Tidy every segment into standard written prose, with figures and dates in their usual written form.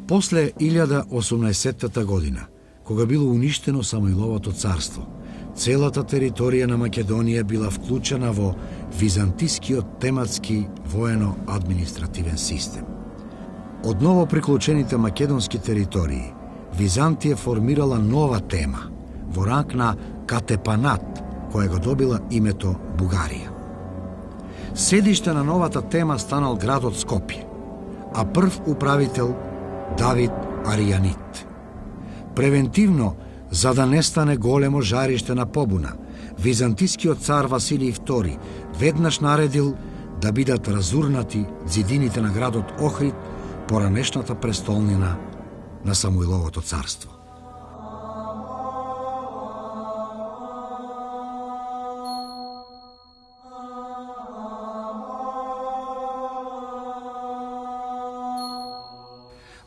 После 1018 година, кога било уништено Самоиловото царство, целата територија на Македонија била вклучена во византискиот тематски воено-административен систем. Од ново приклучените македонски територии, Византија формирала нова тема, во ранг на Катепанат, која го добила името Бугарија. Седиште на новата тема станал градот Скопје, а прв управител Давид Аријанит. Превентивно, за да не стане големо жариште на побуна, византискиот цар Василий II веднаш наредил да бидат разурнати ѕидините на градот Охрид, поранешната престолнина на Самуиловото царство.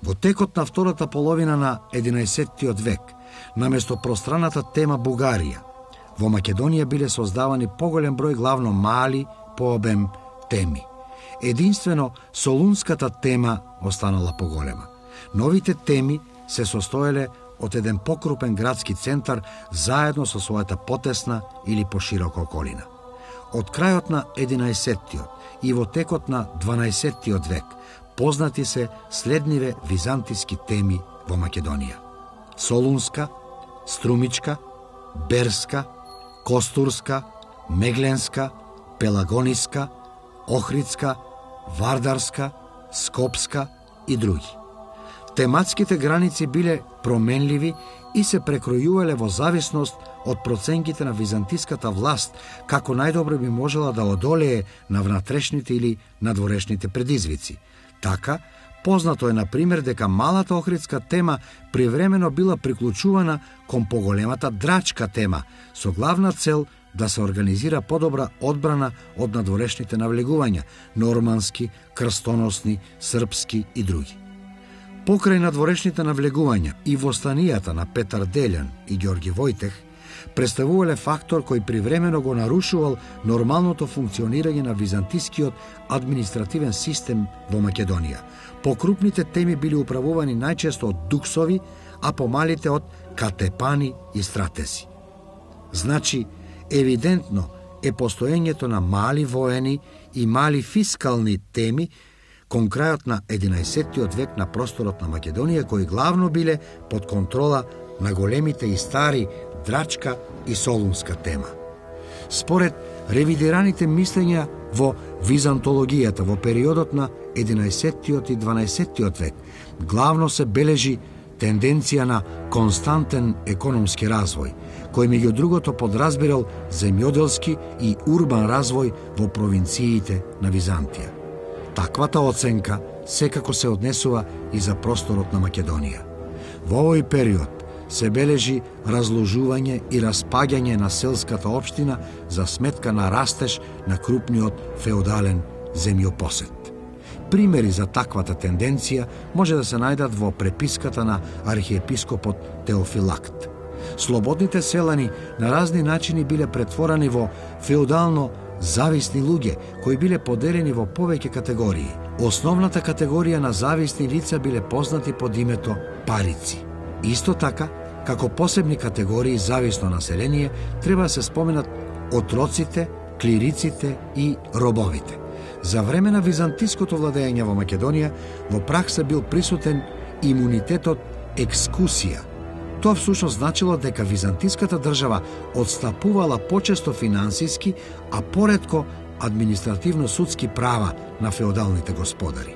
Во текот на втората половина на 11 век, наместо пространата тема Бугарија, во Македонија биле создавани поголем број главно мали по обем теми. Единствено Солунската тема останала поголема. Новите теми се состоеле од еден покрупен градски центар заедно со својата потесна или поширока околина. Од крајот на 11-тиот и во текот на 12-тиот век познати се следниве византиски теми во Македонија: Солунска, Струмичка, Берска, Костурска, Мегленска, Пелагониска, Охридска, Вардарска, Скопска и други. Тематските граници биле променливи и се прекројувале во зависност од проценките на византиската власт, како најдобро би можела да одолее на внатрешните или надворешните предизвици. Така, познато е, например, дека малата Охридска тема привремено била приклучувана кон поголемата Драчка тема, со главна цел да се организира подобра одбрана од надворешните навлегувања, нормански, крстоносни, српски и други. Покрај надворешните навлегувања и востанијата на Петар Делјан и Ѓорги Војтех представувале фактор кој привремено го нарушувал нормалното функционирање на византискиот административен систем во Македонија. Покрупните теми били управувани најчесто од дуксови, а помалите од катепани и стратези. Значи, евидентно е постоењето на мали воени и мали фискални теми кон крајот на 11-тиот век на просторот на Македонија, кои главно биле под контрола на големите и стари Драчка и Солунска тема. Според ревидираните мислења во византологијата во периодот на 11-тиот и 12-тиот век, главно се бележи тенденција на константен економски развој, кој меѓу другото подразбирал земјоделски и урбан развој во провинциите на Византија. Таквата оценка секако се однесува и за просторот на Македонија. Во овој период се бележи разложување и распаѓање на селската општина за сметка на растеж на крупниот феудален земјопосет. Примери за таквата тенденција може да се најдат во преписката на архиепископот Теофилакт. Слободните селани на разни начини биле претворени во феудално зависни луѓе, кои биле поделени во повеќе категории. Основната категорија на зависни лица биле познати под името парици. Исто така, како посебни категории зависно население, треба да се споменат отроците, клириците и робовите. За време на византиското владење во Македонија, во пракса бил присутен имунитетот екскусија. Тоа всушност значило дека византиската држава одстапувала почесто финансиски, а поретко административно-судски права на феодалните господари.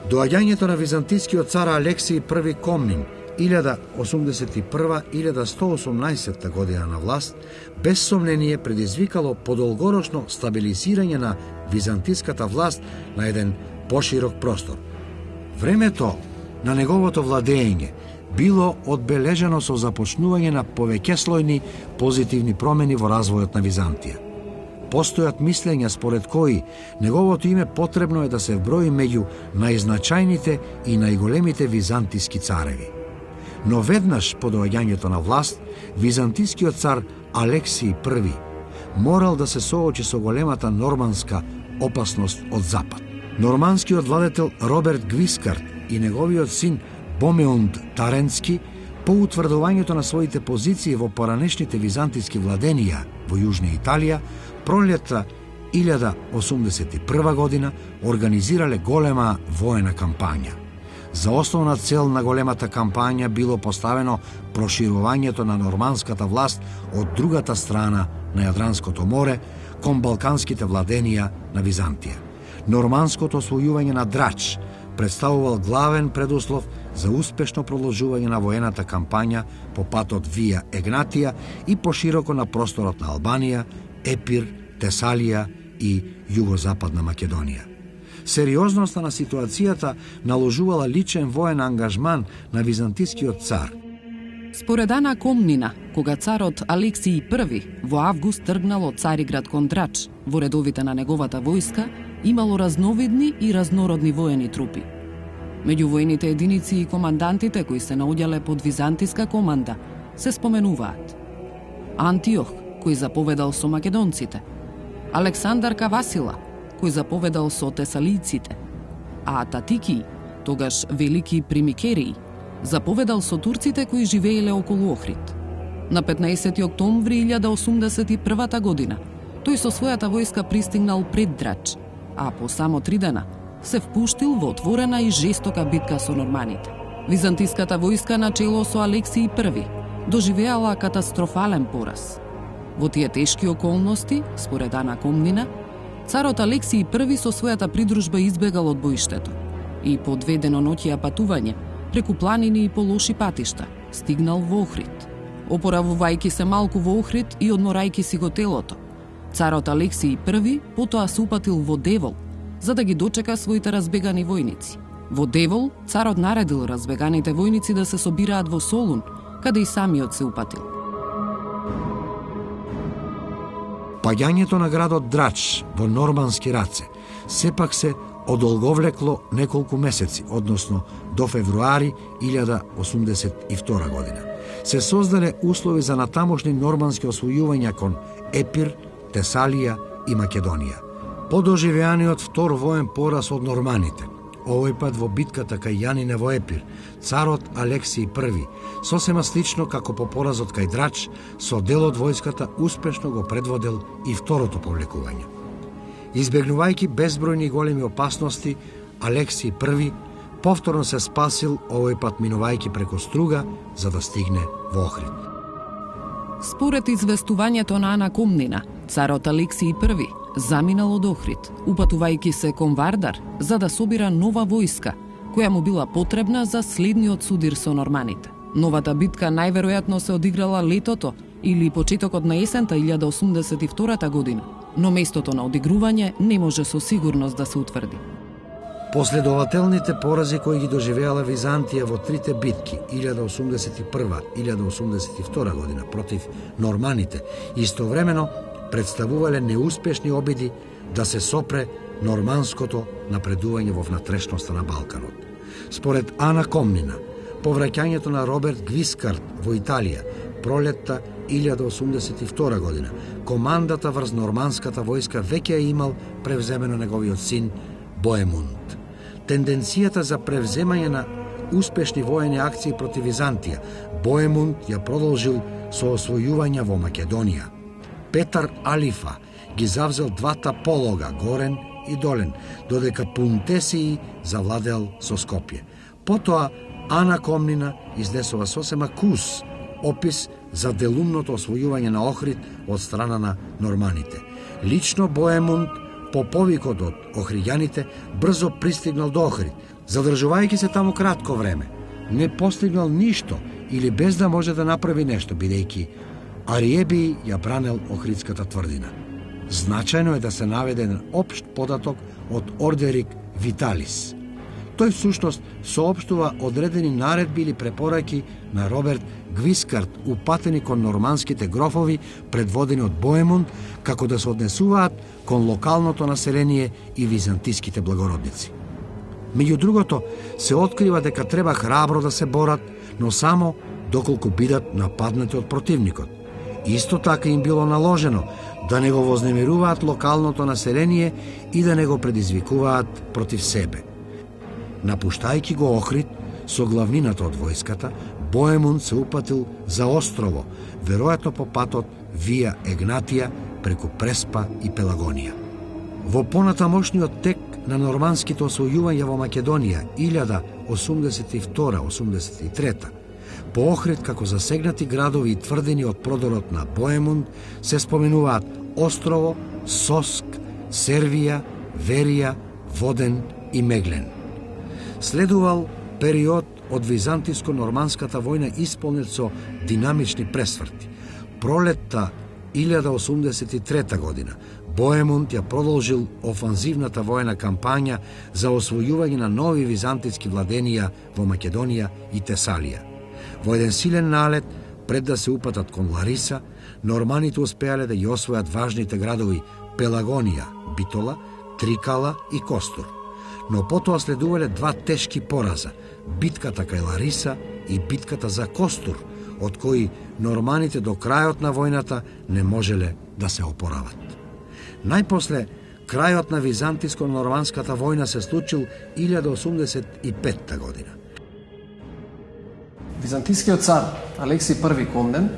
Доаѓањето на византискиот цар Алексиј I Комнин 1081-1118 година на власт, без сомнение предизвикало подолгорочно стабилизирање на византиската власт на еден поширок простор. Времето на неговото владење било одбележено со започнување на повеќеслојни позитивни промени во развојот на Византија. Постојат мислења според кои неговото име потребно е да се вброи меѓу најзначајните и најголемите византиски цареви. Но веднаш по доаѓањето на власт, византискиот цар Алексиј I морал да се соочи со големата норманска опасност од запад. Норманскиот владетел Роберт Гвискард и неговиот син Бомеунд Таренски, по утврдувањето на своите позиции во поранешните византиски владенија во Јужна Италија, пролетта 1081 година организирале голема воена кампања. За основна цел на големата кампања било поставено проширувањето на норманската власт од другата страна на Јадранското море кон балканските владенија на Византија. Норманското освојување на Драч представувал главен предуслов за успешно продолжување на воената кампања по патот Вија Егнатија и пошироко на просторот на Албанија, Епир, Тесалија и југозападна Македонија. Сериозноста на ситуацијата наложувала личен воен ангажман на византискиот цар. Според Ана Комнина, кога царот Алексиј I во август тргнал од Цариград кон Драч, во редовите на неговата војска имало разновидни и разнородни воени трупи. Меѓу воените единици и командантите кои се наоѓале под византиска команда се споменуваат Антиох, кој заповедал со македонците, Александар Кавасила, кој заповедал со тесалијците, а Татики, тогаш велики Примикерии, заповедал со турците кои живееле околу Охрид. На 15 октомври 1081 година тој со својата војска пристигнал пред Драч, а по само 3 дена се впуштил во отворена и жестока битка со норманите. Византиската војска на чело со Алексиј I доживеала катастрофален пораз. Во тие тешки околности, според Ана Комнина, царот Алексиј I со својата придружба избегал од боиштето и по 2 деноноќија патување преку планини и по лоши патишта стигнал во Охрид. Опоравувајќи се малку во Охрид и одморајќи си го телото, царот Алексиј I потоа се упатил во Девол за да ги дочека своите разбегани војници. Во Девол царот наредил разбеганите војници да се собираат во Солун, каде и самиот се упатил. Паѓањето на градот Драч во нормански раце сепак се одолговлекло неколку месеци, односно до февруари 1082 година. Се создале услови за натамошни нормански освојувања кон Епир, Тесалија и Македонија. По доживеаниот втор воен пораз од норманите, овој пат во битката кај Јанине во Епир, царот Алексиј I, сосема слично како по поразот кај Драч, со дел од војската успешно го предводел и второто повлекување. Избегнувајќи безбројни големи опасности, Алексиј I повторно се спасил, овој пат минувајќи преку Струга за да стигне во Охрид. Според известувањето на Ана Комнина, царот Алексиј I заминал од Охрид, упатувајќи се кон Вардар за да собира нова војска, која му била потребна за следниот судир со норманите. Новата битка најверојатно се одиграла летото или почетокот на есента 1082 година, но местото на одигрување не може со сигурност да се утврди. Последователните порази кои ги доживеала Византија во трите битки 1081-1082 година против норманите истовремено представувале неуспешни обиди да се сопре норманското напредување во внатрешноста на Балканот. Според Ана Комнина, повраќањето на Роберт Гвискарт во Италија пролетта 1082 година, командата врз норманската војска веќе е имал превземено неговиот син Боемунд. Тенденцијата за превземање на успешни воени акции против Византија, Боемунд ја продолжил со освојувања во Македонија. Петар Алифа ги завзел двата полога, Горен и Долен, додека Пунтесиј завладел со Скопје. Потоа Ана Комнина изнесува сосема кус опис за делумното освојување на Охрид од страна на норманите. Лично Боемунд по повикот од охриѓаните брзо пристигнал до Охрид, задржувајќи се таму кратко време. Не постигнал ништо или без да може да направи нешто, бидејќи Ариеби ја бранел Охридската тврдина. Значајно е да се наведе еден општ податок од Ордерик Виталис. Тој всушност соопштува одредени наредби или препораки на Роберт Гвискарт упатени кон норманските грофови предводени од Боемунд како да се однесуваат кон локалното население и византиските благородници. Меѓу другото, се открива дека треба храбро да се борат, но само доколку бидат нападнати од противникот. Исто така им било наложено да не го вознемируваат локалното население и да не го предизвикуваат против себе. Напуштајќи го Охрид, со главнината од војската, Боемунд се упатил за острово, веројатно по патот Вија Егнатија преку Преспа и Пелагонија. Во понатамошниот тек на норманските освојувања во Македонија 1082-83, по Охрид како засегнати градови и тврдини од продорот на Боемунд се споменуваат Острово, Соск, Сервија, Верија, Воден и Меглен. Следувал период од византиско-норманската војна исполнет со динамични пресврти. Пролетта 1083 година Боемунд ја продолжил офанзивната војна кампања за освојување на нови византиски владенија во Македонија и Тесалија. Во еден силен налет, пред да се упатат кон Лариса, норманите успеале да ги освојат важните градови Пелагонија, Битола, Трикала и Костур. Но потоа следувале два тешки пораза – битката кај Лариса и битката за Костур, од кои норманите до крајот на војната не можеле да се опорават. Најпосле, крајот на византиско-норманската војна се случил 1085 година. Византискиот цар Алексиј I Комнен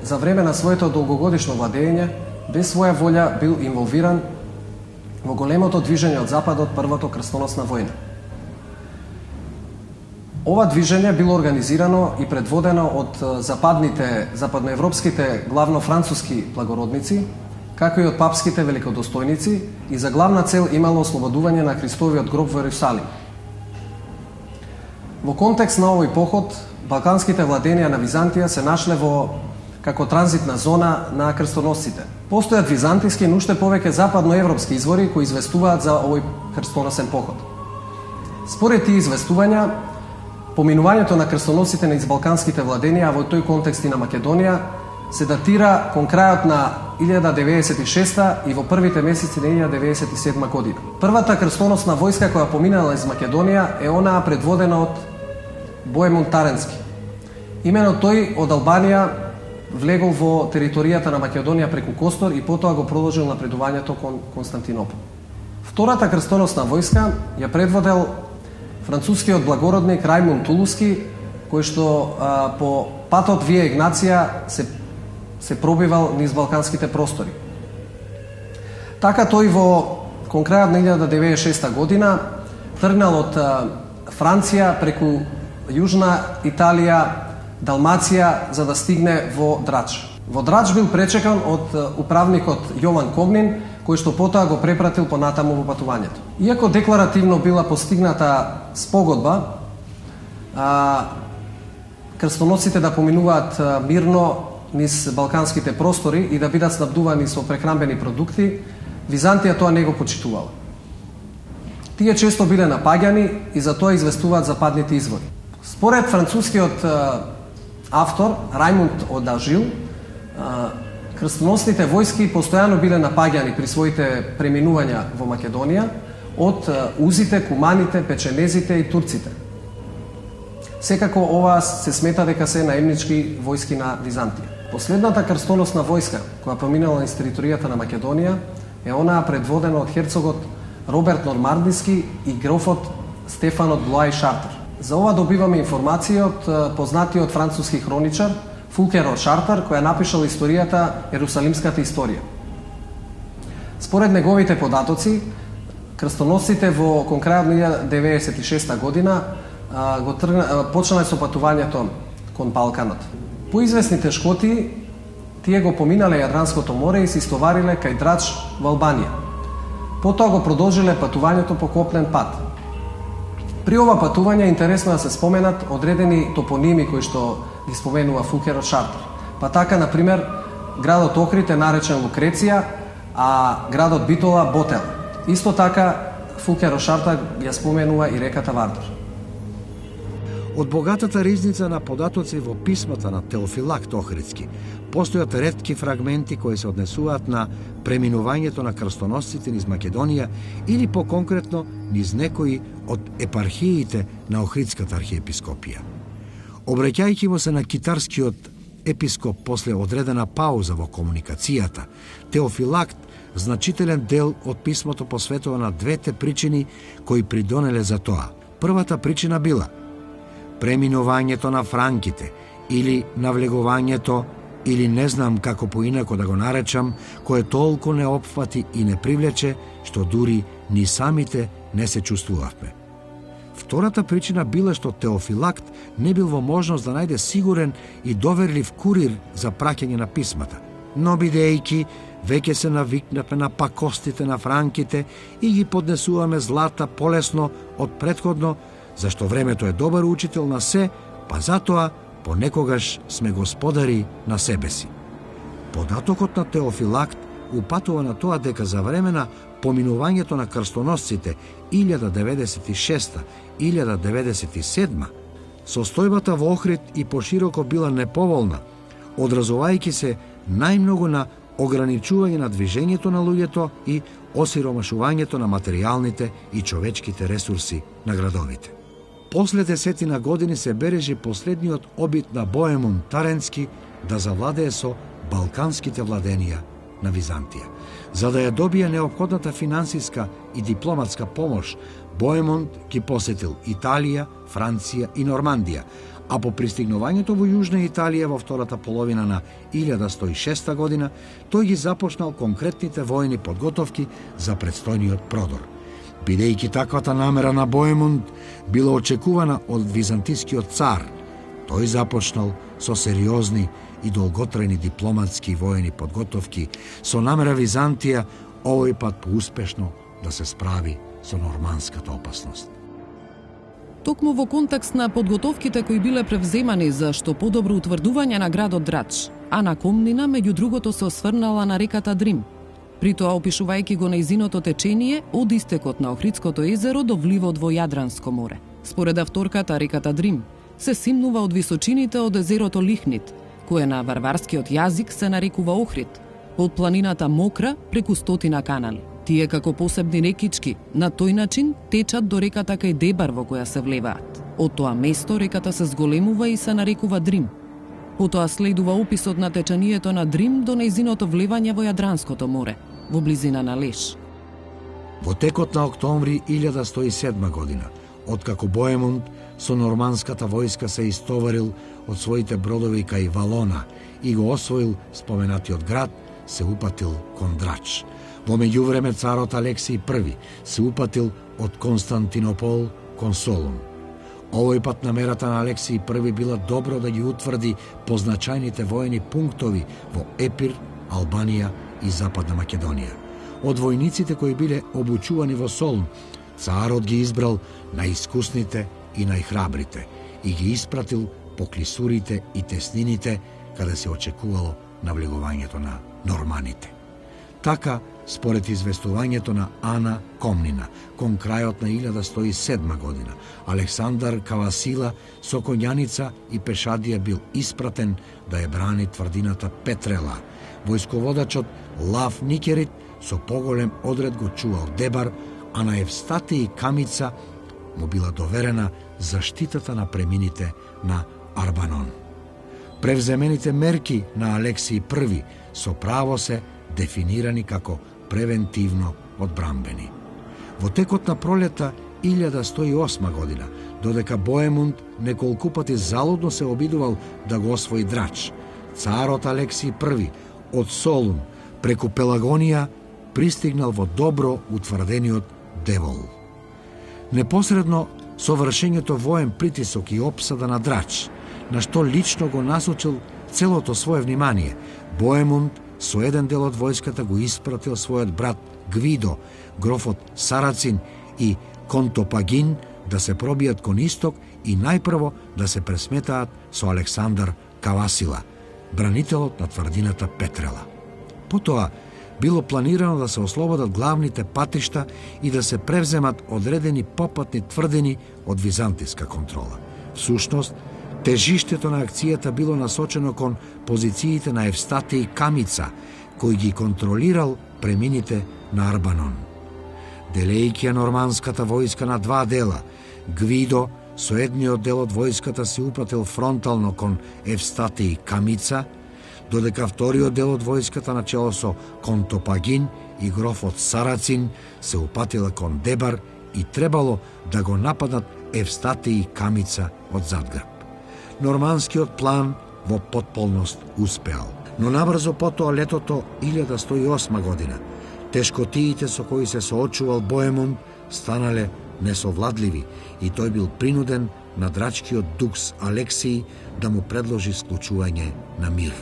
за време на своето долгогодишно владење без своја волја бил инволвиран во големото движење од Западот, Првото крстоносна војна. Ова движење било организирано и предводено од западноевропските, главно француски благородници, како и од папските великодостојници, и за главна цел имало ослободување на Христовиот гроб во Ерусалим. Во контекст на овој поход, балканските владенија на Византија се нашле како транзитна зона на крстоносците. Постојат византиски, но уште повеќе западноевропски извори кои известуваат за овој крстоносен поход. Според тие известувања, поминувањето на крстоносците на балканските владенија во тој контекст и на Македонија се датира кон крајот на 1096 и во првите месеци на 1097 година. Првата крстоносна војска која поминала из Македонија е онаа предводена од Боемунд Таренски. Имено тој од Албанија влегол во територијата на Македонија преку Костор и потоа го продолжил напредувањето кон Константинопол. Втората крстоносна војска ја предводел францускиот благородник Рајмунд Тулуски, кој што по патот Вија Егнатија се пробивал низ балканските простори. Така тој кон крајот на 1096 година тргнал од Франција преку Јужна Италија, Далмација, за да стигне во Драч. Во Драч бил пречекан од управникот Јован Комнин, кој што потоа го препратил понатаму во патувањето. Иако декларативно била постигната спогодба, крстоносците да поминуваат мирно низ балканските простори и да бидат снабдувани со прехранбени продукти, Византија тоа не го почитувала. Тие често биле напаѓани и за тоа известуваат западните извори. Според францускиот автор Рајмунд од Ажил, крстоносните војски постојано биле напаѓани при своите преминувања во Македонија од узите, куманите, печенезите и турците. Секако ова се смета дека се наемнички војски на Византија. Последната крстоносна војска која поминала низ територијата на Македонија е онаа предводена од херцогот Роберт Нормандиски и грофот Стефан од Блуа и Шартер. За ова добиваме информација од познатиот француски хроничар Фулкер од Шартер, која напишал историјата Ерусалимската историја. Според неговите податоци, крстоносците во кон крајот на 1096 година почнале со патувањето кон Балканот. По известни тешкоти, тие го поминале Јадранското море и се истовариле кај Драч во Албанија. Потоа го продолжиле патувањето по копнен пат. При ова патување интересно да се споменат одредени топоними кои што ги споменува Фулкер од Шартер. Па така, например, градот Охрид е наречен Лукреција, а градот Битола Ботел. Исто така, Фулкер од Шартер ја споменува и реката Вардар. Од богатата ризница на податоци во писмата на Теофилакт Охридски постојат ретки фрагменти кои се однесуваат на преминувањето на крстоносците низ Македонија или по-конкретно низ некои од епархиите на Охридската архиепископија. Обраќајќи му се на китарскиот епископ после одредена пауза во комуникацијата, Теофилакт значителен дел од писмото посветува на двете причини кои придонеле за тоа. Првата причина била преминувањето на франките или навлегувањето, или не знам како поинако да го наречам, кое толку не опфати и не привлече, што дури ни самите не се чувствувавме. Втората причина била што Теофилакт не бил во можност да најде сигурен и доверлив курир за праќање на писмата, но бидејќи веќе се навикнавме на пакостите на франките и ги поднесуваме злата полесно од претходно, зашто времето е добар учител на се, па затоа понекогаш сме господари на себе си. Податокот на Теофилакт упатува на тоа дека за време на поминувањето на крстоносците 1096-1097, состојбата во Охрид и пошироко била неповолна, одразувајќи се најмногу на ограничување на движењето на луѓето и осиромашувањето на материјалните и човечките ресурси на градовите. После 10 години се бележи последниот обид на Боемунд Таренски да завладее со балканските владенија на Византија. За да ја добие неопходната финансиска и дипломатска помош, Боемунд ги посетил Италија, Франција и Нормандија, а по пристигнувањето во Јужна Италија во втората половина на 1106 година, тој ги започнал конкретните војни подготовки за предстојниот продор. Бидејќи таквата намера на Боемунд била очекувана од византискиот цар, тој започнал со сериозни и долготрајни дипломатски и војни подготовки со намера Византија овој пат поуспешно да се справи со норманската опасност. Токму во контекст на подготовките кои биле превземани за што подобро утврдување на градот Драч, Ана Комнина меѓу другото се осврнала на реката Дрим, при тоа опишувајќи го нејзиното течение од истекот на Охридското езеро до вливот во Јадранско море. Според авторката, реката Дрим се симнува од височините од езерото Лихнит, кое на варварскиот јазик се нарекува Охрид, од планината Мокра преку 100 канали. Тие како посебни рекички, на тој начин течат до реката кај Дебар во која се влеваат. Од тоа место реката се зголемува и се нарекува Дрим. Потоа следува описот на течанието на Дрим до нејзиното влевање во Јадранското море, во близина на Леш. Во текот на октомври 1107 година, откако Боемунд со норманската војска се истоварил од своите бродови кај Валона и го освоил споменатиот град, се упатил кон Драч. Во меѓувреме царот Алексиј I се упатил од Константинопол кон Солун. Овој пат намерата на Алексиј I била добро да ги утврди позначајните војни пунктови во Епир, Албанија и Западна Македонија. Од војниците кои биле обучувани во Солун, царот ги избрал најискусните и најхрабрите и ги испратил по клисурите и теснините каде се очекувало навлегувањето на норманите. Така, според известувањето на Ана Комнина, кон крајот на 1107 година, Александар Кавасила со конјаница и пешадија бил испратен да ја брани тврдината Петрела. Војсководачот Лав Никерит со поголем одред го чувал Дебар, а на Евстатиј Камица му била доверена заштитата на премините на Арбанон. Превземените мерки на Алексиј I со право се дефинирани како превентивно одбрамбени. Во текот на пролета 1108 година, додека Боемунд неколку пати залудно се обидувал да го освои Драч, царот Алексиј I од Солун преку Пелагонија пристигнал во добро утврдениот Девол. Непосредно со вршењето воен притисок и опсада на Драч, на што лично го насочил целото свое внимание, Боемунд со еден дел од војската го испратил својот брат Гвидо, грофот Сарацин и Контопагин да се пробијат кон исток и најпрво да се пресметаат со Александар Кавасила, бранителот на тврдината Петрела. Потоа било планирано да се ослободат главните патишта и да се превземат одредени попатни тврдини од византиска контрола. Всушност, тежиштето на акцијата било насочено кон позициите на Евстатиј Камица, кој ги контролирал премините на Арбанон. Делејќи ја норманската војска на два дела, Гвидо со едниот дел од војската се упатил фронтално кон Евстатиј Камица, додека вториот дел од војската начело со Контопагин и грофот Сарацин се упатила кон Дебар и требало да го нападнат Евстатий Камица од Задграб. Норманскиот план во потполност успеал. Но набрзо потоа летото 1108 година, тешкотиите со кои се соочувал Боемунд станале несовладливи и тој бил принуден на драчкиот дукс Алексиј да му предложи склучување на мир.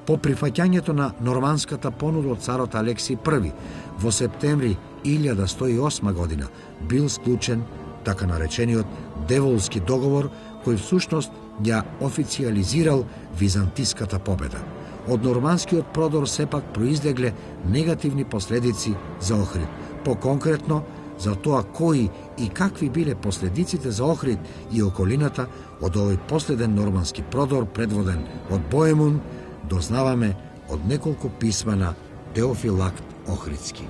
По прифаќањето на норманската понуда од царот Алексиј I во септември 1108 година бил склучен така наречениот Деволски договор, кој всушност ја официализирал византиската победа. Од норманскиот продор сепак произлегле негативни последици за Охрид, поконкретно за тоа кои и какви биле последиците за Охрид и околината од овој последен нормански продор предводен од Боемунд, дознаваме од неколку писма на Теофилакт Охридски.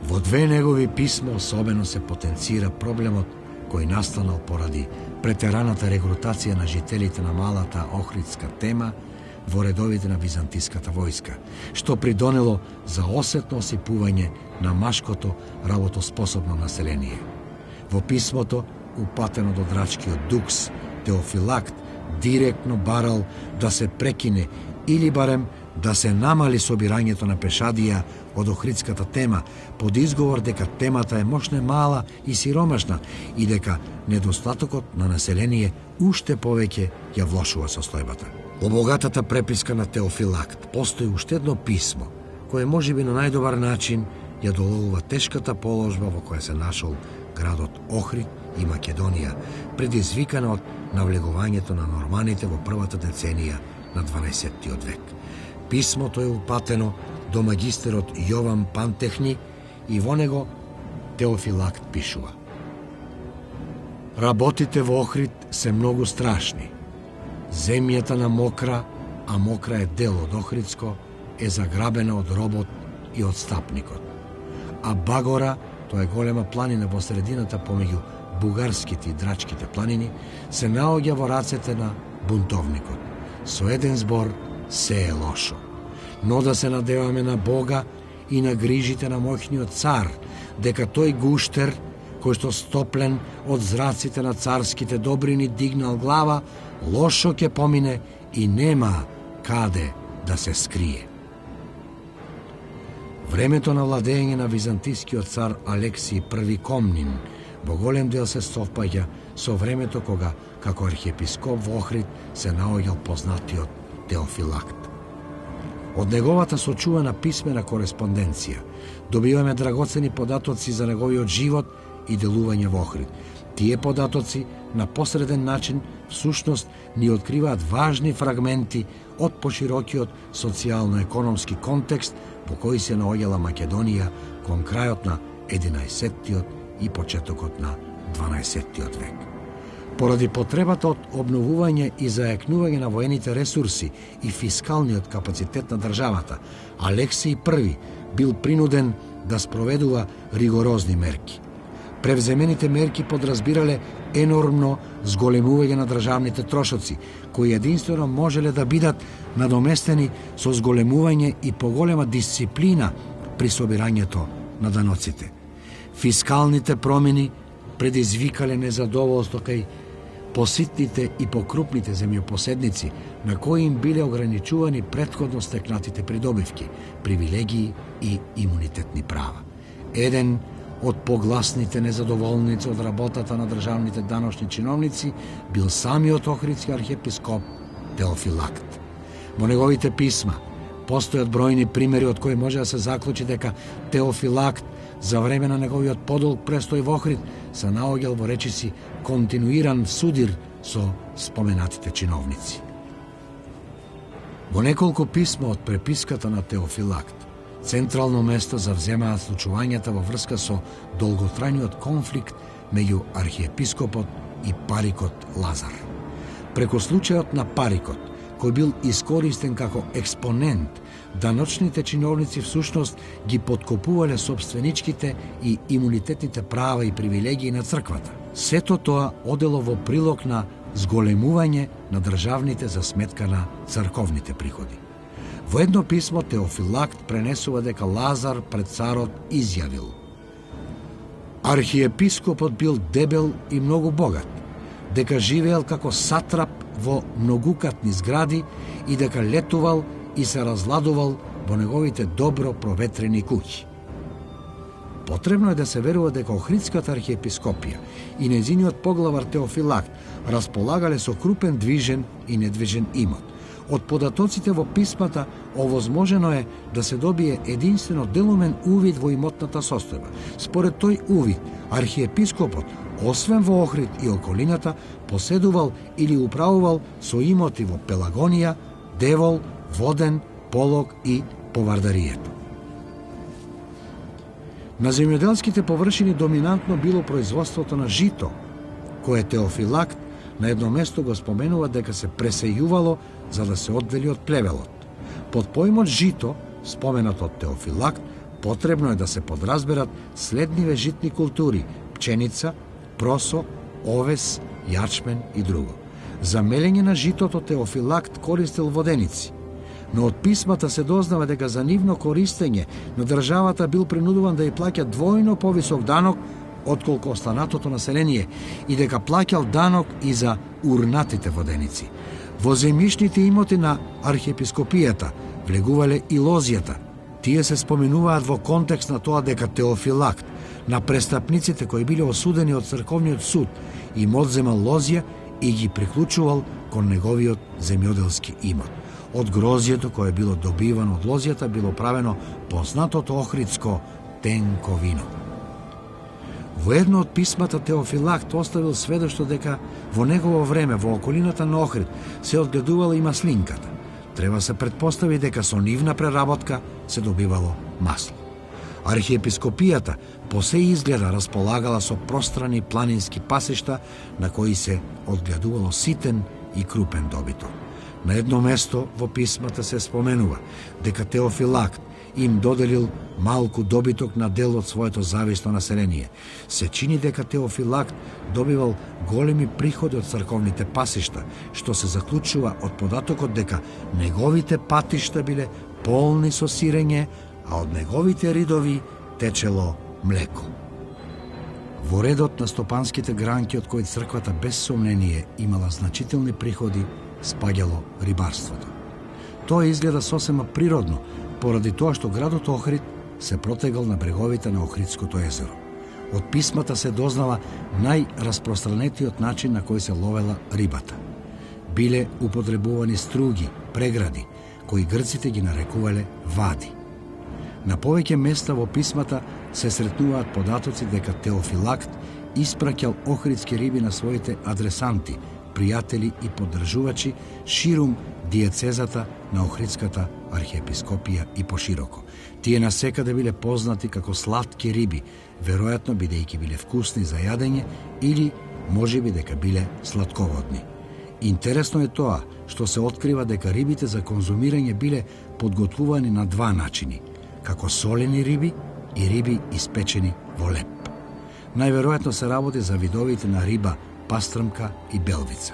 Во две негови писма особено се потенцира проблемот кој настанал поради претераната регрутација на жителите на малата Охридска тема во редовите на византиската војска, што придонело за осетно осипување на машкото работоспособно население. Во писмото, упатено до драчкиот дукс, Теофилакт директно барал да се прекине или барем да се намали собирањето на пешадија од Охридската тема под изговор дека темата е мошне мала и сиромашна и дека недостатокот на население уште повеќе ја влошува состојбата. Во богатата преписка на Теофилакт постои уште едно писмо, кое можеби на најдобар начин ја доловува тешката положба во која се нашол градот Охрид и Македонија, предизвикана од навлегувањето на норманите во првата деценија на 12-тиот век. Писмото е упатено до магистерот Јован Пантехни и во него Теофилакт пишува: Работите во Охрид се многу страшни. Земјата на Мокра, а Мокра е дел од Охридско, е заграбена од робот и од стапникот. А Багора, тоа е голема планина во средината помеѓу бугарските и драчките планини, се наоѓа во рацете на бунтовникот. Со еден збор, се е лошо. Но да се надеваме на Бога и на грижите на моќниот цар, дека тој гуштер, кој што стоплен од зраците на царските добрини дигнал глава, лошо ќе помине и нема каде да се скрие. Времето на владење на византискиот цар Алексиј I Комнин во голем дел се совпаѓа со времето кога, како архиепископ во Охрид, се наоѓал познатиот Теофилакт. Од неговата сочувана писмена кореспонденција добиваме драгоцени податоци за неговиот живот и делување во Охрид. Тие податоци на посреден начин всушност ни откриваат важни фрагменти од поширокиот социјално-економски контекст во кој се наоѓала Македонија кон крајот на 11-тиот и почетокот на 12-тиот век. Поради потребата од обновување и зајакнување на воените ресурси и фискалниот капацитет на државата, Алексиј I бил принуден да спроведува ригорозни мерки. Превземените мерки подразбирале енормно зголемување на државните трошоци, кои единствено можеле да бидат надоместени со зголемување и поголема дисциплина при собирањето на даноците. Фискалните промени предизвикале незадоволство кај поситните и покрупните земјопоседници, на кои им биле ограничувани претходно стекнатите придобивки, привилегии и имунитетни права. Еден од погласните незадоволници од работата на државните даношни чиновници бил самиот Охридски архиепископ Теофилакт. Во неговите писма постојат бројни примери од кои може да се заклучи дека Теофилакт за време на неговиот подолг престој во Охрид се наоѓал во речиси континуиран судир со споменатите чиновници. Во неколку писма од преписката на Теофилакт централно место завземаат случувањата во врска со долготрајниот конфликт меѓу архиепископот и парикот Лазар. Преку случајот на парикот, кој бил искористен како експонент, даночните чиновници всушност ги подкопувале собственичките и имунитетните права и привилегии на црквата. Сето тоа одело во прилог на зголемување на државните за сметка на црковните приходи. Во едно писмо Теофилакт пренесува дека Лазар пред царот изјавил: Архиепископот бил дебел и многу богат, дека живеел како сатрап во многукатни згради и дека летувал и се разладувал во неговите добро проветрени куќи. Потребно е да се верува дека Охридската архиепископија и нејзиниот поглавар Теофилакт располагале со крупен движен и недвижен имот. Од податоците во писмата овозможено е да се добие единствено делумен увид во имотната состојба. Според тој увид, архиепископот, освен во Охрид и околината, поседувал или управувал со имоти во Пелагонија, Девол, Воден, Полог и Повардарието. На земјоделските површини доминантно било производството на жито, кое Теофилакт на едно место го споменува дека се пресејувало за да се оддели од плевелот. Под поимот жито, споменат од Теофилакт, потребно е да се подразберат следниве житни култури: пченица, просо, овес, јачмен и друго. За мелење на житото Теофилакт користел воденици, но од писмата се дознава дека за нивно користење на државата бил принудуван да ја плаќа двојно повисок данок отколку останатото население и дека плаќал данок и за урнатите воденици. Во земјишните имоти на архиепископијата влегувале и лозјата. Тие се споменуваат во контекст на тоа дека Теофилакт на престапниците кои биле осудени од црковниот суд им одземал лозја и ги приклучувал кон неговиот земјоделски имот. Од грозјето кое било добивано од лозјата било правено познатото охридско тенко вино. Во едно од писмата Теофилакт оставил сведоштво дека во негово време во околината на Охрид се одгледувала и маслинката. Треба се претпостави дека со нивна преработка се добивало масло. Архиепископијата по се изгледа располагала со пространи планински пасишта на кои се одгледувало ситен и крупен добиток. На едно место во писмата се споменува дека Теофилакт им доделил малку добиток на дел од своето зависно население. Се чини дека Теофилакт добивал големи приходи од црковните пасишта, што се заклучува од податокот дека неговите патишта биле полни со сирење, а од неговите ридови течело млеко. Во редот на стопанските гранки од кои црквата без сомнение имала значителни приходи, спаѓало рибарството. Тоа изгледа сосема природно, поради тоа што градот Охрид се протегал на бреговите на Охридското езеро. Од писмата се дознава најраспространетиот начин на кој се ловела рибата. Биле употребувани струги, прегради, кои грците ги нарекувале вади. На повеќе места во писмата се сретнуваат податоци дека Теофилакт испраќал охридски риби на своите адресанти, пријатели и поддржувачи ширум диецезата на Охридската архиепископија и пошироко. Тие насекаде биле познати како сладки риби, веројатно бидејќи биле вкусни за јадење или можеби дека биле сладководни. Интересно е тоа што се открива дека рибите за конзумирање биле подготвувани на два начини, како солени риби и риби испечени во леп. Најверојатно се работи за видовите на риба пастрмка и белвица.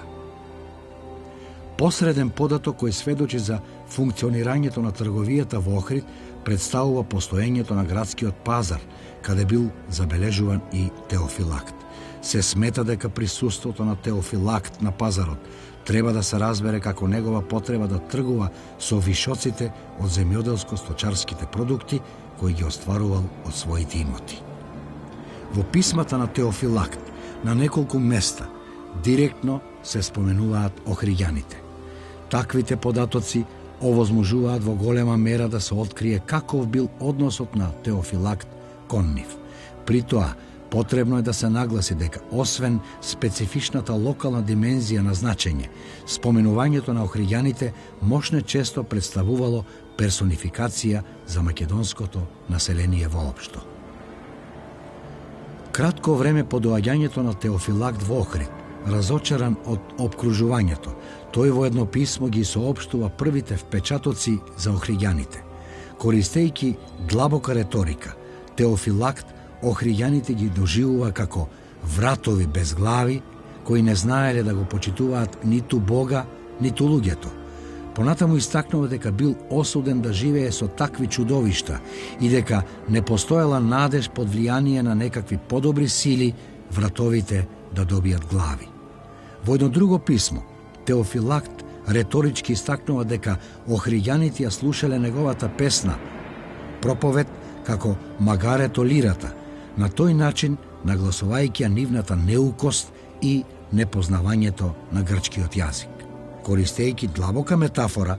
Посреден податок кој сведочи за функционирањето на трговијата во Охрид представува постоењето на градскиот пазар, каде бил забележуван и Теофилакт. Се смета дека присуството на Теофилакт на пазарот треба да се разбере како негова потреба да тргува со вишоците од земјоделско-сточарските продукти кои ги остварувал од своите имоти. Во писмата на Теофилакт на неколку места директно се споменуваат охриѓаните. Таквите податоци овозможуваат во голема мера да се открие каков бил односот на Теофилакт кон нив. При тоа, потребно е да се нагласи дека освен специфичната локална димензија на значење, споменувањето на охриѓаните мошне често представувало персонификација за македонското население воопшто. Кратко време по доаѓањето на Теофилакт во Охрид, разочаран од обкружувањето, тој во едно писмо ги соопштува првите впечатоци за охриѓаните. Користејќи длабока реторика, Теофилакт охриѓаните ги доживува како вратови без глави, кои не знаеле да го почитуваат ниту Бога, ниту луѓето. Понатаму истакнува дека бил осуден да живее со такви чудовишта и дека не постоела надеж под влијание на некакви подобри сили вратовите да добијат глави. Во едно друго писмо, Теофилакт реторички истакнува дека охриѓаните ја слушале неговата песна, проповед како магарето лирата, на тој начин нагласувајќи ја нивната неукост и непознавањето на грчкиот јазик. Користејќи длабока метафора,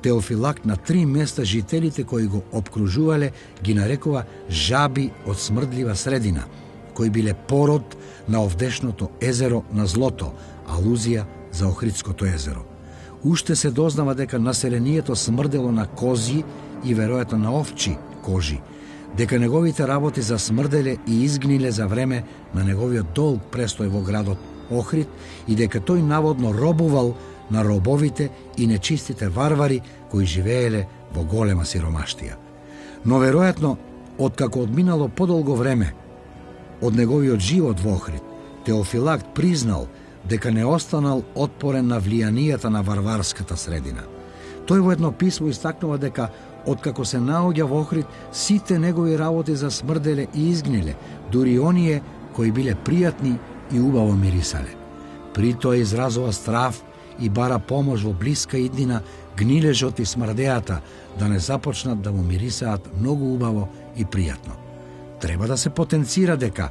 Теофилакт на 3 места жителите кои го обкружувале ги нарекува жаби од смрдлива средина, кои биле пород на овдешното езеро на злото, алузија за Охридското езеро. Уште се дознава дека населението смрдело на кози и веројатно на овчи кожи, дека неговите работи засмрделе и изгниле за време на неговиот долг престој во градот Охрид и дека тој наводно робувал на робовите и нечистите варвари кои живееле во голема сиромаштија. Но веројатно, откако одминало подолго време од неговиот живот во Охрид, Теофилакт признал дека не останал отпорен на влијанијата на варварската средина. Тој во едно писмо истакнува дека откако се наоѓа во Охрид, сите негови работи засмрделе и изгниле, дури оние кои биле пријатни и убаво мирисале. При тоа изразува страв и бара помош во блиска иднина гнилежот и смрдеата да не започнат да му мирисаат многу убаво и пријатно. Треба да се потенцира дека,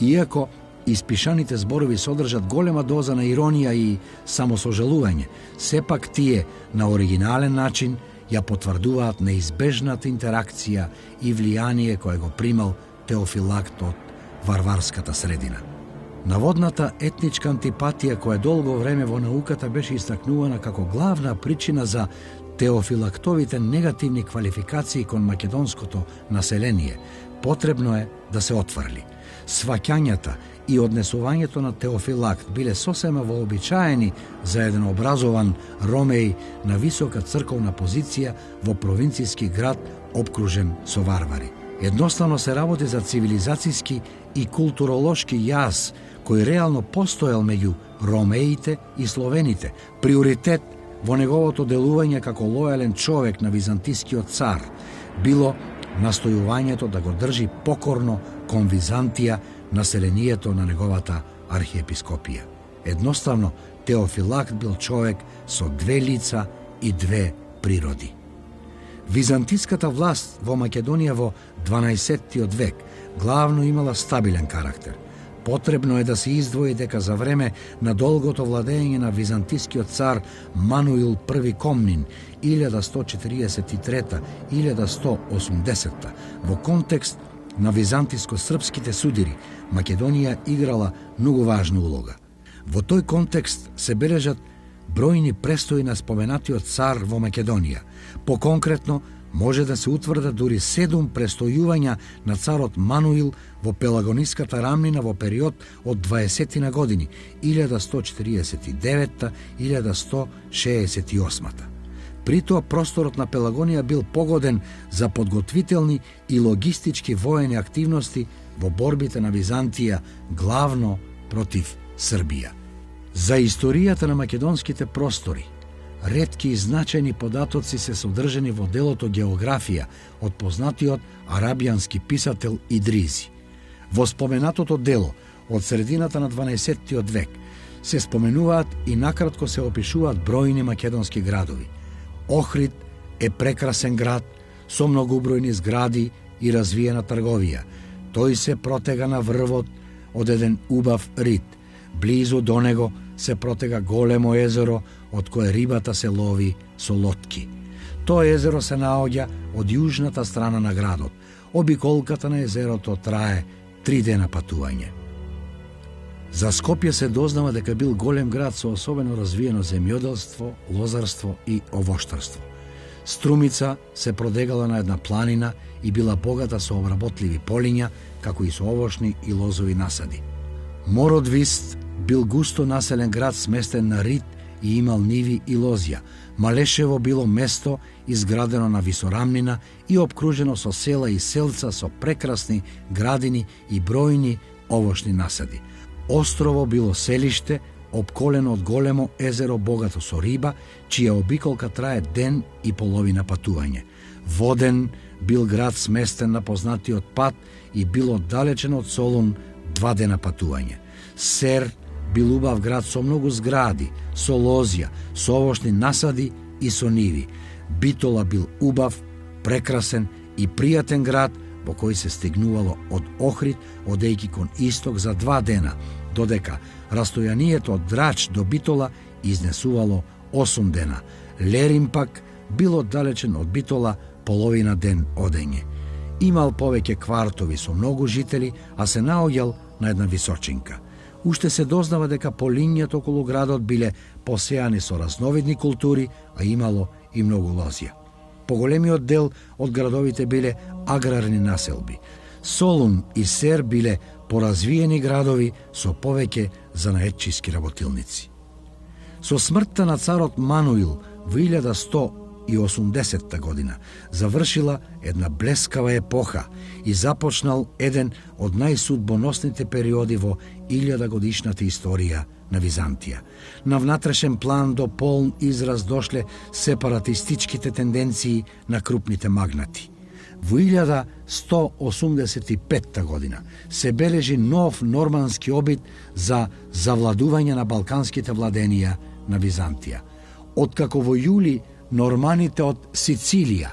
иако испишаните зборови содржат голема доза на иронија и самосожалување, сепак тие на оригинален начин ја потврдуваат неизбежната интеракција и влијание кое го примал Теофилакт од варварската средина. Наводната етничка антипатија која долго време во науката беше истакнувана како главна причина за Теофилактовите негативни квалификации кон македонското население, потребно е да се отврли. Сваќањата и однесувањето на Теофилакт биле сосема вообичаени за еден образован ромеј на висока црковна позиција во провинцијски град обкружен со варвари. Едноставно се работи за цивилизацијски и културолошки јаз кој реално постоел меѓу ромеите и словените. Приоритет во неговото делување како лојален човек на византискиот цар било настојувањето да го држи покорно кон Византија населението на неговата архиепископија. Едноставно, Теофилакт бил човек со 2 лица и 2 природи. Византиската власт во Македонија во 12-тиот век главно имала стабилен карактер. Потребно е да се издвои дека за време на долгото владење на византискиот цар Мануил I Комнин 1143-1180 во контекст на византиско-српските судири, Македонија играла многу важна улога. Во тој контекст се бележат бројни престои на споменатиот цар во Македонија. Поконкретно, може да се утврдат дури 7 престојувања на царот Мануил во Пелагониската рамнина во период од 20 на години, 1149-1168. При тоа просторот на Пелагонија бил погоден за подготвителни и логистички воени активности во борбите на Византија, главно против Србија. За историјата на македонските простори, ретки и значајни податоци се содржани во делото Географија од познатиот арабијански писател Идризи. Во споменатото дело од средината на 12-тиот век се споменуваат и накратко се опишуваат бројни македонски градови. Охрид е прекрасен град со многубројни згради и развиена трговија. Тој се протега на врвот од еден убав рид. Близу до него се протега големо езеро од кое рибата се лови со лодки. Тоа езеро се наоѓа од јужната страна на градот. Обиколката на езерото трае 3 дена патување. За Скопје се дознава дека бил голем град со особено развиено земјоделство, лозарство и овоштарство. Струмица се продегала на една планина и била богата со обработливи полиња, како и со овошни и лозови насади. Мородвист бил густо населен град сместен на рид и имал ниви и лозја. Малешево било место изградено на висорамнина и обкружено со села и селца со прекрасни градини и бројни овошни насади. Острово било селиште обколено од големо езеро богато со риба, чија обиколка трае ден и половина патување. Воден бил град сместен на познатиот пат и бил оддалечен од Солун 2 дена патување. Сер бил убав град со многу згради, со лозја, со овошни насади и со ниви. Битола бил убав, прекрасен и пријатен град во кој се стигнувало од Охрид, одејќи кон исток за 2 дена, додека растојанието од Драч до Битола изнесувало 8 дена. Лерим пак бил оддалечен од Битола половина ден одење. Имал повеќе квартови со многу жители, а се наоѓал на една височинка. Уште се дознава дека полињата околу градот биле посејани со разновидни култури, а имало и многу лозја. Поголемиот дел од градовите биле аграрни населби. Солун и Сер биле поразвиени градови со повеќе занаетчиски работилници. Со смртта на царот Мануил во 1180 година завршила една блескава епоха и започнал еден од најсудбоносните периоди во 1000-годишната историја на Византија. На внатрешен план до полн израз дошле сепаратистичките тенденции на крупните магнати. Во 1185 година се бележи нов нормански обид за завладување на балканските владенија на Византија. Откако во јули норманите од Сицилија,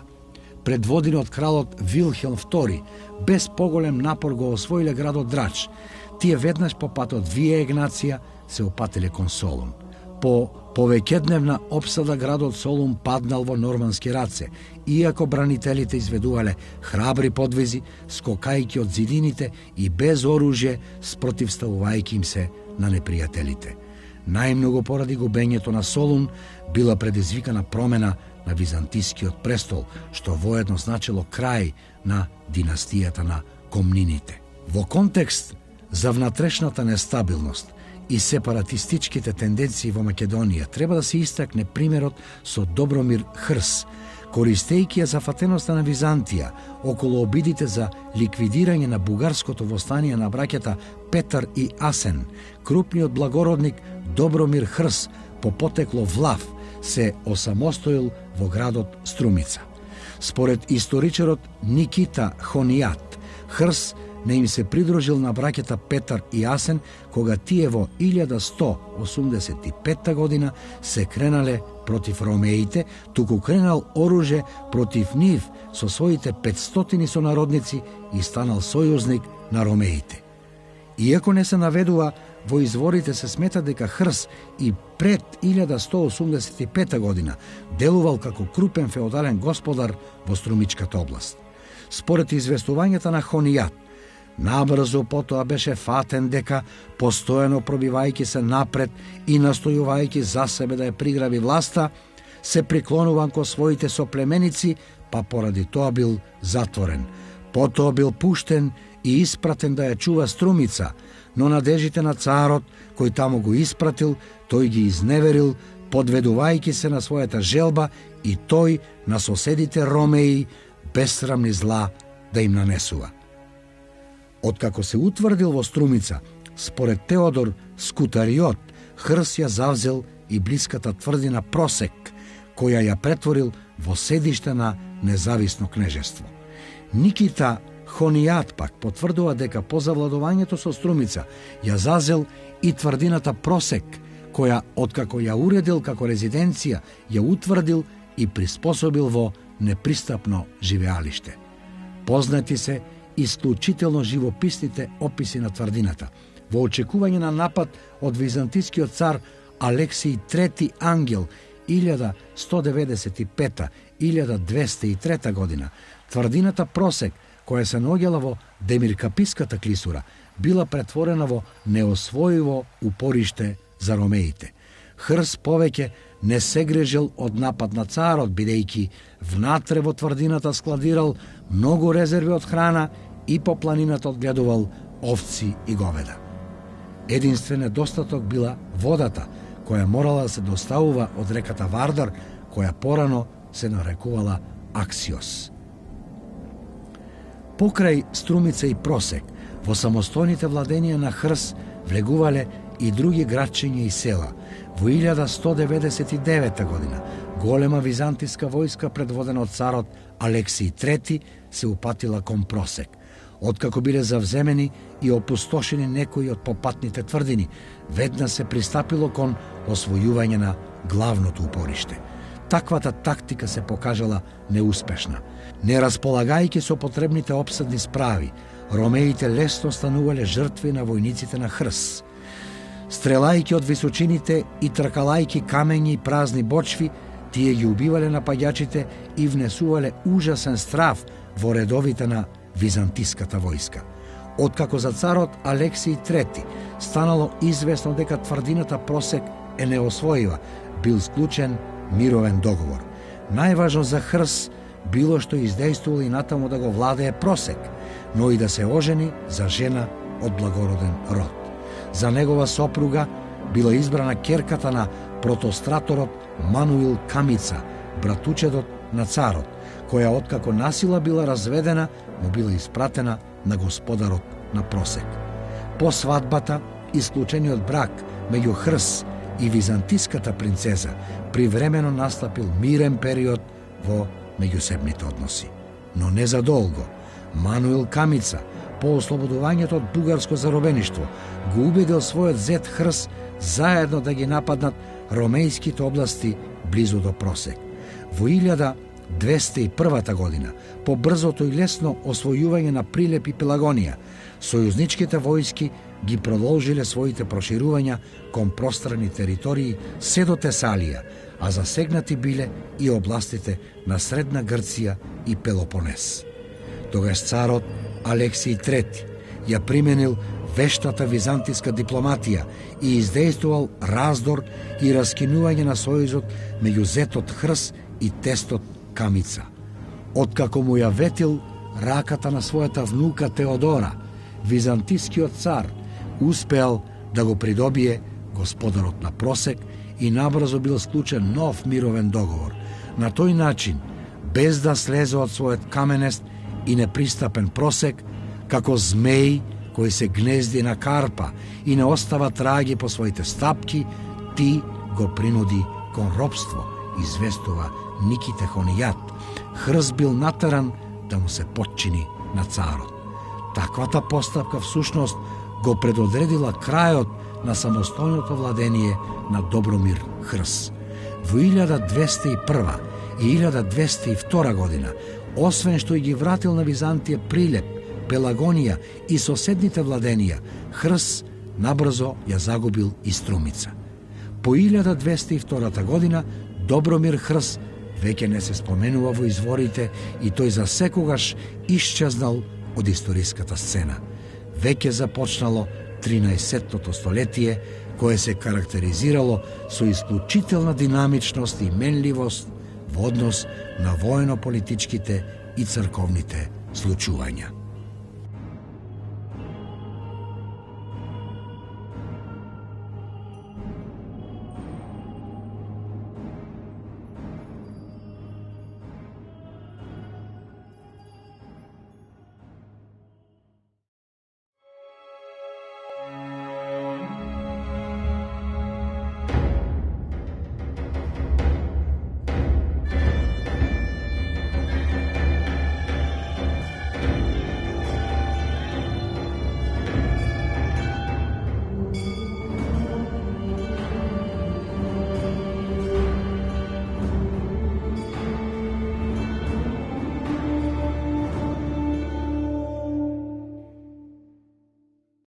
предводени од кралот Вилхелм II, без поголем напор го освоиле градот Драч, тие веднаш по патот Вија Егнација се опателе кон Солун. По повеќедневна обсада градот Солун паднал во нормански раце, иако бранителите изведувале храбри подвизи, скокајќи од зидините и без оружје, спротивставувајќи им се на непријателите. Најмногу поради губењето на Солун била предизвикана промена на византискиот престол, што воедно значило крај на династијата на Комнините. Во контекст за внатрешната нестабилност и сепаратистичките тенденции во Македонија треба да се истакне примерот со Добромир Хрс, користејќи ја зафатеноста на Византија околу обидите за ликвидирање на бугарското востание на браќата Петар и Асен. Крупниот благородник Добромир Хрс по потекло Влав се осамостоил во градот Струмица. Според историчарот Никита Хонијат, Хрс не им се придружил на браќата Петар и Асен кога тие во 1185 година се кренале против ромеите, туку кренал оружје против нив со своите 500 сонародници и станал сојузник на ромеите. Иако не се наведува во изворите, се смета дека Хрс и пред 1185 година делувал како крупен феодален господар во Струмичката област. Според известувањата на Хонијат, набрзо потоа беше фатен дека, постојано пробивајќи се напред и настојувајќи за себе да ја приграби власта, се приклонуван ко своите соплеменици, па поради тоа бил затворен. Потоа бил пуштен и испратен да ја чува Струмица, но надежите на царот, кој таму го испратил, тој ги изневерил, подведувајќи се на својата желба и тој на соседите ромеи безсрамни зла да им нанесува. Откако се утврдил во Струмица, според Теодор Скутариот, Хрс ја завзел и блиската тврдина Просек, која ја претворил во седиште на независно кнежество. Никита Хонијат пак потврдува дека по завладувањето со Струмица ја зазел и тврдината Просек, која откако ја уредил како резиденција, ја утврдил и приспособил во непристапно живеалиште. Познати се исклучително живописните описи на тврдината. Во очекување на напад од византискиот цар Алексиј III Ангел 1195-1203 година, тврдината Просек, која се наоѓала во Демиркаписката клисура, била претворена во неосвоиво упориште за ромеите. Хрс повеќе не се грежил од напад на царот, бидејќи внатре во тврдината складирал многу резерви од храна и по планината одгледувал овци и говеда. Единствен недостаток била водата, која морала да се доставува од реката Вардар, која порано се нарекувала Аксиос. Покрај Струмица и Просек, во самостојните владенија на Хрс влегувале и други градчиња и села. Во 1199 година голема византиска војска предводена од царот Алексиј III се упатила кон Просек. Откако биле завземени и опустошени некои од попатните тврдини, веднаш се пристапило кон освојување на главното упориште. Таквата тактика се покажала неуспешна. Не располагајќи со потребните обсадни справи, ромеите лесно станувале жртви на војниците на Хрс. Стрелајќи од височините и тркалајќи камењи и празни бочви, тие ги убивале напаѓачите и внесувале ужасен страв во редовите на византиската војска. Откако за царот Алексиј III станало известно дека тврдината Просек е неосвојива, бил склучен мировен договор. Најважно за Хрс било што издејствувал и натаму да го владее Просек, но и да се ожени за жена од благороден род. За негова сопруга била избрана ќерката на протостраторот Мануил Камица, братучедот на царот, која откако насила била разведена, му била испратена на господарот на Просек. По свадбата, исклучениот брак меѓу Хрс и византиската принцеза, привремено настапил мирен период во меѓусебните односи. Но не за долго. Мануил Камица, по ослободувањето од бугарско заробеништво, го убедил својот зет Хрс заедно да ги нападнат ромејските области близу до Просек. Во 1201 година, по брзото и лесно освојување на Прилеп и Пелагонија, сојузничките војски ги продолжиле своите проширувања кон пространи територии се до Тесалија, а засегнати биле и областите на Средна Грција и Пелопонес. Тогаш царот Алексиј III ја применил вештата византиска дипломатија и издејствувал раздор и раскинување на сојузот меѓу зетот Хрс и тестот Камица. Откако му ја ветил раката на својата внука Теодора, византискиот цар успеал да го придобие господарот на Просек и набрзо бил склучен нов мировен договор. На тој начин, без да слезе од својот каменест и непристапен Просек, како змеј кој се гнезди на карпа и не остава траги по своите стапки, ти го принуди кон робство, известува Никите Хонијат. Хрс бил натеран да му се подчини на царот. Таквата постапка всушност го предодредила крајот на самостојното владение на Добромир Хрс. Во 1201 и 1202 година, освен што и ги вратил на Византија Прилеп, Пелагонија и соседните владенија, Хрс набрзо ја загубил и Струмица. По 1202 година Добромир Хрс веќе не се споменува во изворите и тој за секогаш исчезнал од историската сцена. Веќе започнало 13-тото столетие, кое се карактеризирало со исклучителна динамичност и менливост во однос на воено-политичките и црковните случувања.